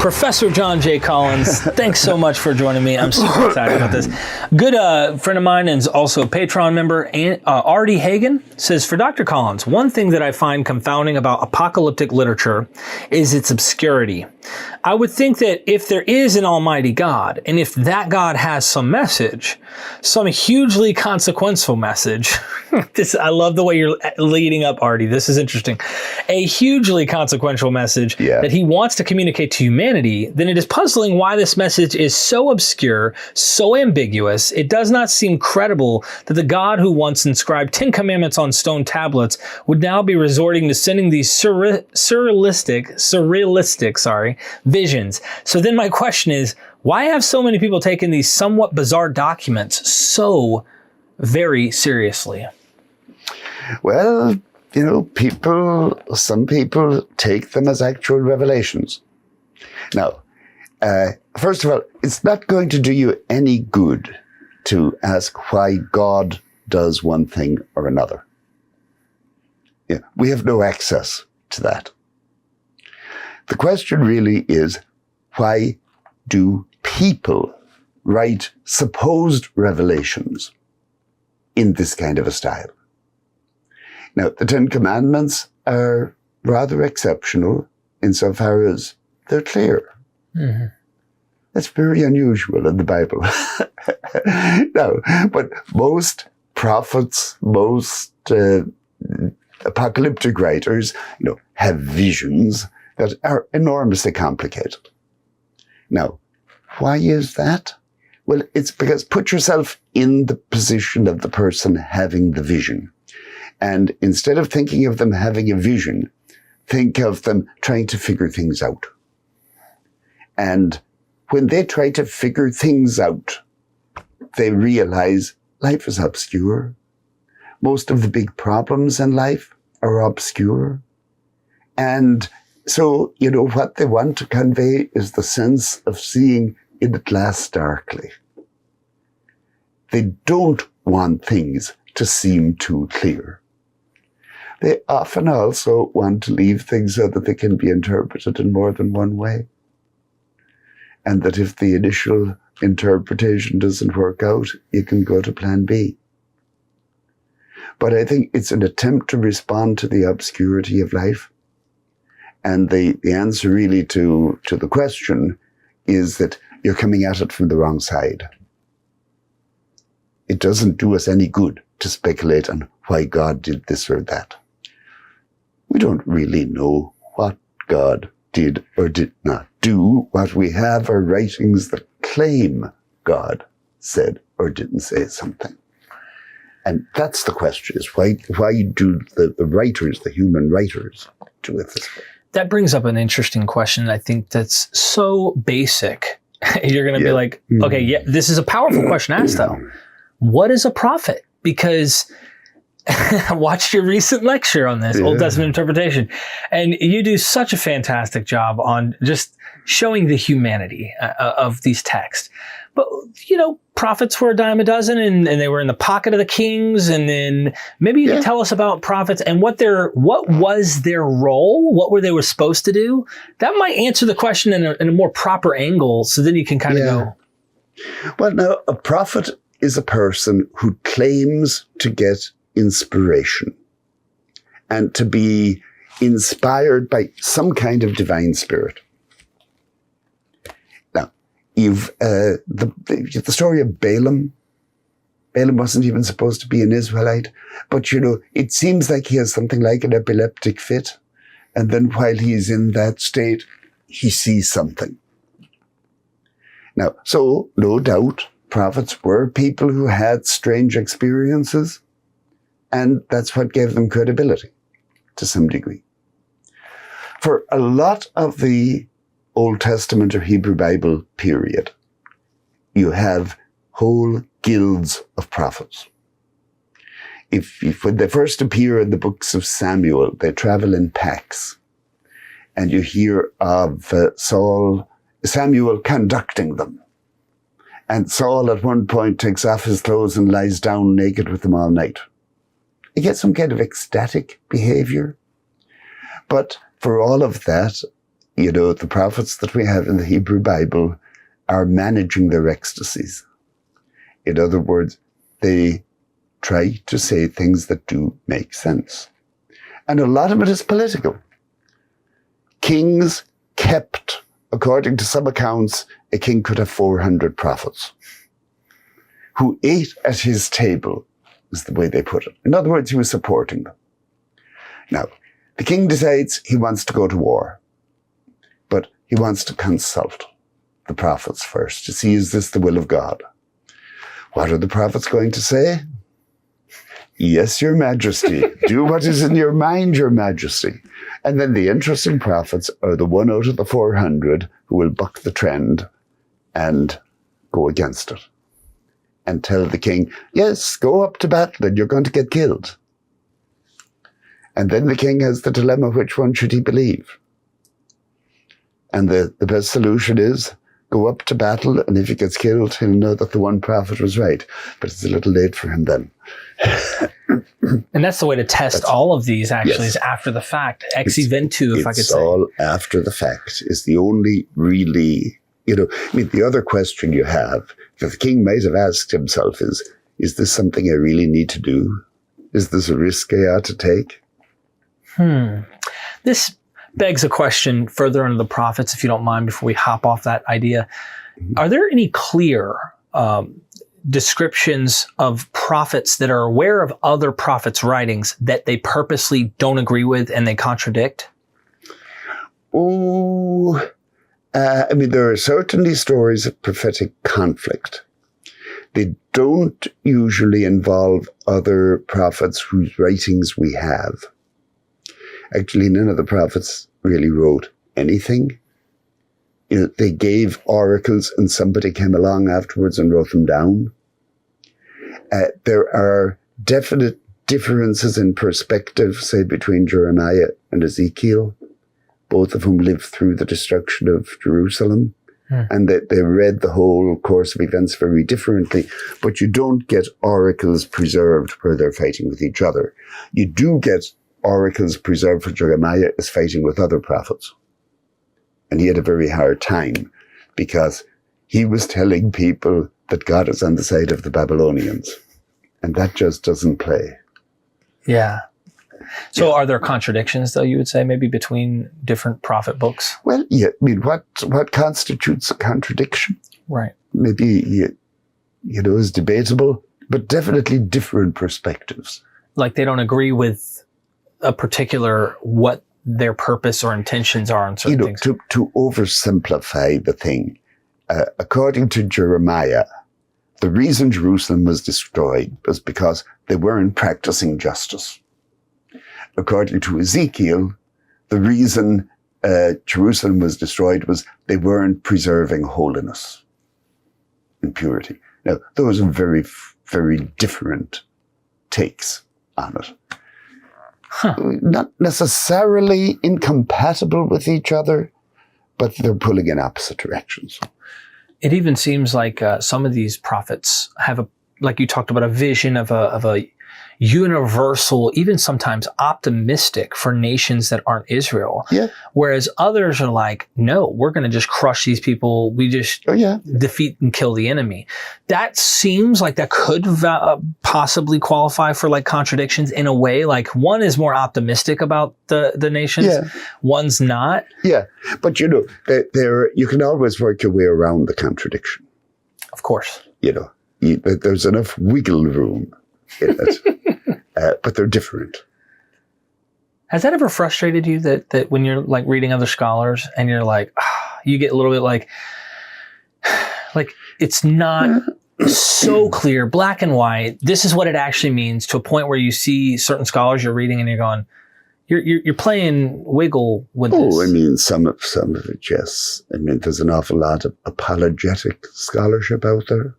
Professor John J. Collins, thanks so much for joining me. I'm super excited about this. Good friend of mine and is also a Patreon member, Artie Hagen, says, for Dr. Collins, one thing that I find confounding about apocalyptic literature is its obscurity. I would think that if there is an almighty God, and if that God has some message, some hugely consequential message, I love the way you're leading up, Artie. This is interesting. A hugely consequential message that he wants to communicate to humanity, then it is puzzling why this message is so obscure, so ambiguous. It does not seem credible that the God who once inscribed 10 commandments on stone tablets would now be resorting to sending these surrealistic visions. So then my question is, why have so many people taken these somewhat bizarre documents so very seriously? Well, some people take them as actual revelations. Now, first of all, it's not going to do you any good to ask why God does one thing or another. We have no access to that. The question really is, why do people write supposed revelations in this kind of a style? Now, the 10 Commandments are rather exceptional insofar as they're clear. Mm-hmm. That's very unusual in the Bible. No, but most prophets, most apocalyptic writers, have visions that are enormously complicated. Now, why is that? Well, it's because put yourself in the position of the person having the vision. And instead of thinking of them having a vision, think of them trying to figure things out. And when they try to figure things out, they realize life is obscure. Most of the big problems in life are obscure. And so, what they want to convey is the sense of seeing in the glass darkly. They don't want things to seem too clear. They often also want to leave things so that they can be interpreted in more than one way. And that if the initial interpretation doesn't work out, you can go to plan B. But I think it's an attempt to respond to the obscurity of life. And the answer really to the question is that you're coming at it from the wrong side. It doesn't do us any good to speculate on why God did this or that. We don't really know what God did or did not do. What we have are writings that claim God said or didn't say something. And that's the question, is why do the writers, the human writers, do it this way? That brings up an interesting question. I think that's so basic. You're going to be like, okay, this is a powerful question asked though. What is a prophet? Because I watched your recent lecture on this, Old Testament interpretation, and you do such a fantastic job on just showing the humanity of these texts. But, prophets were a dime a dozen, and they were in the pocket of the kings. And then maybe you can tell us about prophets and what was their role, what they were supposed to do. That might answer the question in a more proper angle. So then you can kind of go. Well, now, a prophet is a person who claims to get inspiration and to be inspired by some kind of divine spirit. Now, you've the story of Balaam. Balaam wasn't even supposed to be an Israelite, but it seems like he has something like an epileptic fit, and then while he's in that state, he sees something. Now, so no doubt prophets were people who had strange experiences, and that's what gave them credibility to some degree. For a lot of the Old Testament or Hebrew Bible period, you have whole guilds of prophets. If when they first appear in the books of Samuel, they travel in packs, and you hear of Samuel conducting them. And Saul at one point takes off his clothes and lies down naked with them all night. You get some kind of ecstatic behavior. But for all of that, the prophets that we have in the Hebrew Bible are managing their ecstasies. In other words, they try to say things that do make sense. And a lot of it is political. Kings kept, according to some accounts, a king could have 400 prophets who ate at his table, is the way they put it. In other words, he was supporting them. Now, the king decides he wants to go to war, but he wants to consult the prophets first to see, is this the will of God? What are the prophets going to say? Yes, your majesty. Do what is in your mind, your majesty. And then the interesting prophets are the one out of the 400 who will buck the trend and go against it and tell the king, yes, go up to battle and you're going to get killed. And then the king has the dilemma, which one should he believe? And the best solution is go up to battle, and if he gets killed, he'll know that the one prophet was right. But it's a little late for him then. And that's the way to test all of these, actually, is after the fact. Ex eventu, if I could say. It's all after the fact is the only really, the other question you have, that the king might have asked himself is this something I really need to do? Is this a risk I ought to take? This begs a question further into the prophets, if you don't mind, before we hop off that idea. Are there any clear descriptions of prophets that are aware of other prophets' writings that they purposely don't agree with and they contradict? There are certainly stories of prophetic conflict. They don't usually involve other prophets whose writings we have. Actually, none of the prophets really wrote anything. They gave oracles and somebody came along afterwards and wrote them down. There are definite differences in perspective, say, between Jeremiah and Ezekiel, both of whom lived through the destruction of Jerusalem. And they read the whole course of events very differently, but you don't get oracles preserved where they're fighting with each other. You do get oracles preserved for Jeremiah as fighting with other prophets. And he had a very hard time because he was telling people that God is on the side of the Babylonians. And that just doesn't play. Yeah. So are there contradictions, though, you would say, maybe between different prophet books? Well, yeah. What constitutes a contradiction? Right. Maybe, is debatable, but definitely different perspectives. Like they don't agree with a particular, what their purpose or intentions are on certain things. To oversimplify the thing, according to Jeremiah, the reason Jerusalem was destroyed was because they weren't practicing justice. According to Ezekiel, the reason Jerusalem was destroyed was they weren't preserving holiness and purity. Now, those are very, very different takes on it. Not necessarily incompatible with each other, but they're pulling in opposite directions. It even seems like some of these prophets have like you talked about, a vision of a universal, even sometimes optimistic for nations that aren't Israel. Yeah. Whereas others are like, no, we're going to just crush these people. We just defeat and kill the enemy. That seems like that could possibly qualify for like contradictions in a way. Like one is more optimistic about the nations. One's not. Yeah. But you can always work your way around the contradiction. Of course. There's enough wiggle room in it, but they're different. Has that ever frustrated you that when you're like reading other scholars and you're like, you get a little bit like it's not so clear, black and white, this is what it actually means, to a point where you see certain scholars you're reading and you're going, you're playing wiggle with this. I mean, some of it, yes. I mean, there's an awful lot of apologetic scholarship out there.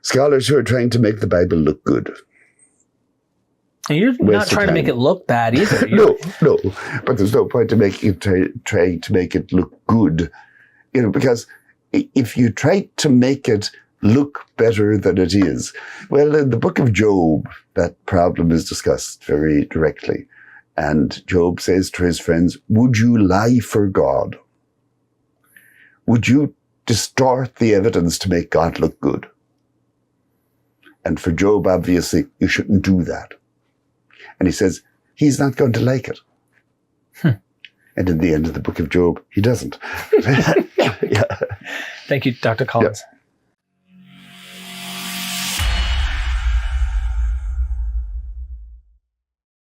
Scholars who are trying to make the Bible look good. And you're not trying to make it look bad either. No. But there's no point to trying to make it look good. Because if you try to make it look better than it is, well, in the book of Job, that problem is discussed very directly. And Job says to his friends, would you lie for God? Would you distort the evidence to make God look good? And for Job, obviously, you shouldn't do that. And he says, he's not going to like it. And in the end of the book of Job, he doesn't. Thank you, Dr. Collins. Yeah.